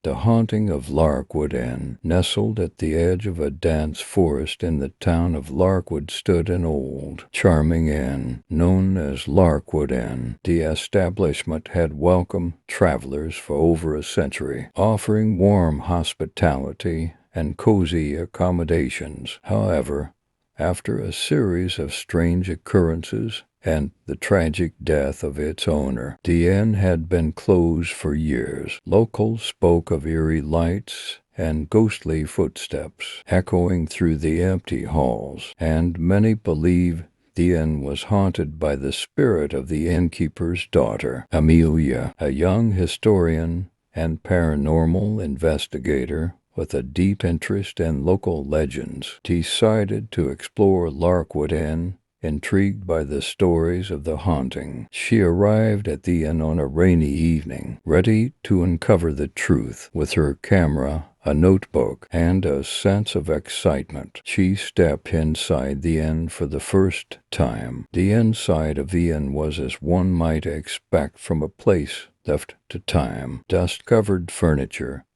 The Haunting of Larkwood Inn. Nestled at the edge of a dense forest in the town of Larkwood stood an old, charming inn, known as Larkwood Inn. The establishment had welcomed travelers for over a century, offering warm hospitality and cozy accommodations. However, after a series of strange occurrences and the tragic death of its owner, the inn had been closed for years. Locals spoke of eerie lights and ghostly footsteps echoing through the empty halls, and many believe the inn was haunted by the spirit of the innkeeper's daughter. Amelia, a young historian and paranormal investigator with a deep interest in local legends, decided to explore Larkwood Inn. Intrigued by the stories of the haunting, she arrived at the inn on a rainy evening, ready to uncover the truth. With her camera, a notebook, and a sense of excitement, she stepped inside the inn for the first time. The inside of the inn was as one might expect from a place left to time. Dust-covered furniture,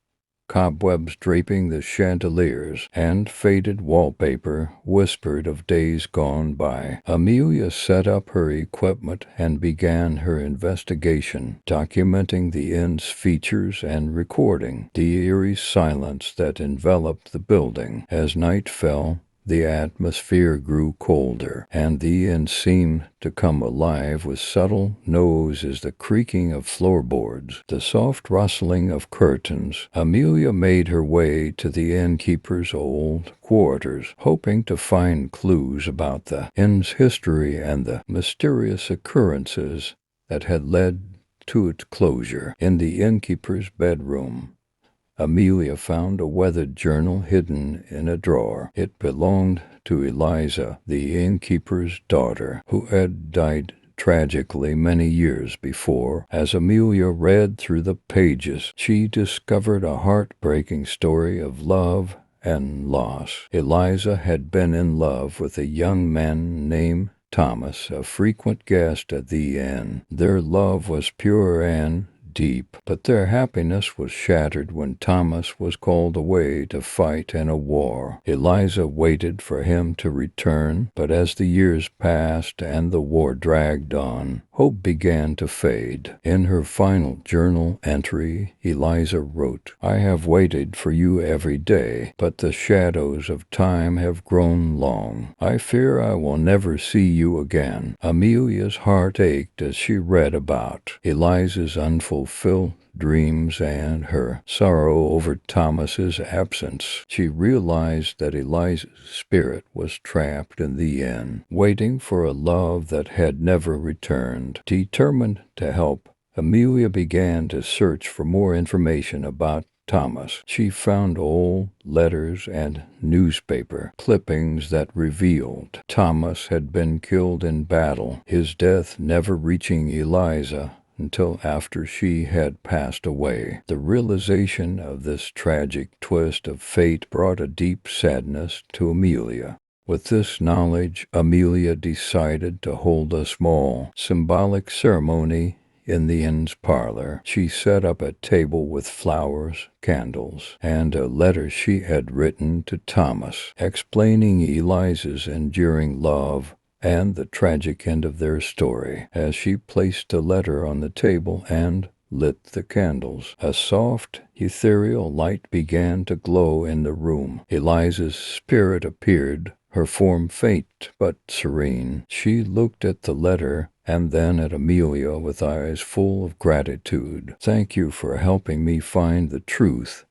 cobwebs draping the chandeliers, and faded wallpaper whispered of days gone by. Amelia set up her equipment and began her investigation, documenting the inn's features and recording the eerie silence that enveloped the building. As night fell, the atmosphere grew colder, and the inn seemed to come alive with subtle notes as the creaking of floorboards, the soft rustling of curtains. Amelia made her way to the innkeeper's old quarters, hoping to find clues about the inn's history and the mysterious occurrences that had led to its closure. In the innkeeper's bedroom, Amelia found a weathered journal hidden in a drawer. It belonged to Eliza, the innkeeper's daughter, who had died tragically many years before. As Amelia read through the pages, she discovered a heartbreaking story of love and loss. Eliza had been in love with a young man named Thomas, a frequent guest at the inn. Their love was pure and deep, but their happiness was shattered when Thomas was called away to fight in a war. Eliza waited for him to return, but as the years passed and the war dragged on, hope began to fade. In her final journal entry, Eliza wrote, "I have waited for you every day, but the shadows of time have grown long. I fear I will never see you again." Amelia's heart ached as she read about Eliza's unfulfilled dreams and her sorrow over Thomas's absence. She realized that Eliza's spirit was trapped in the inn, waiting for a love that had never returned. Determined to help, Amelia began to search for more information about Thomas. She found old letters and newspaper clippings that revealed Thomas had been killed in battle, his death never reaching Eliza until after she had passed away. The realization of this tragic twist of fate brought a deep sadness to Amelia. With this knowledge, Amelia decided to hold a small, symbolic ceremony in the inn's parlor. She set up a table with flowers, candles, and a letter she had written to Thomas, explaining Eliza's enduring love and the tragic end of their story. As she placed the letter on the table and lit the candles, a soft, ethereal light began to glow in the room. Eliza's spirit appeared, her form faint but serene. She looked at the letter and then at Amelia with eyes full of gratitude. "Thank you for helping me find the truth,"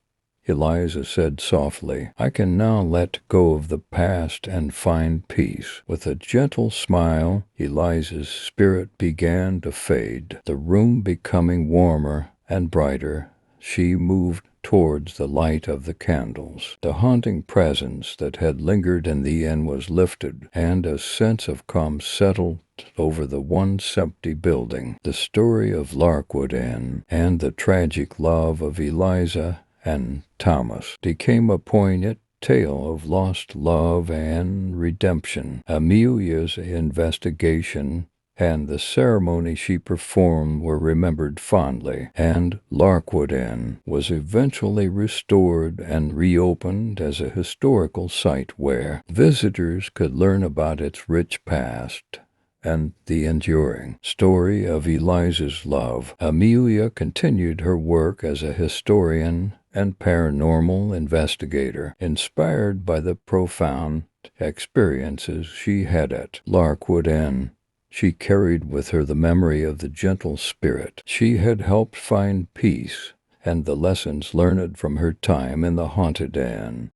Eliza said softly. "I can now let go of the past and find peace." With a gentle smile, Eliza's spirit began to fade. The room becoming warmer and brighter, she moved towards the light of the candles. The haunting presence that had lingered in the inn was lifted, and a sense of calm settled over the once empty building. The story of Larkwood Inn and the tragic love of Eliza and Thomas became a poignant tale of lost love and redemption. Amelia's investigation and the ceremony she performed were remembered fondly, and Larkwood Inn was eventually restored and reopened as a historical site where visitors could learn about its rich past and the enduring story of Eliza's love. Amelia continued her work as a historian and paranormal investigator, inspired by the profound experiences she had at Larkwood Inn. She carried with her the memory of the gentle spirit she had helped find peace and the lessons learned from her time in the haunted inn.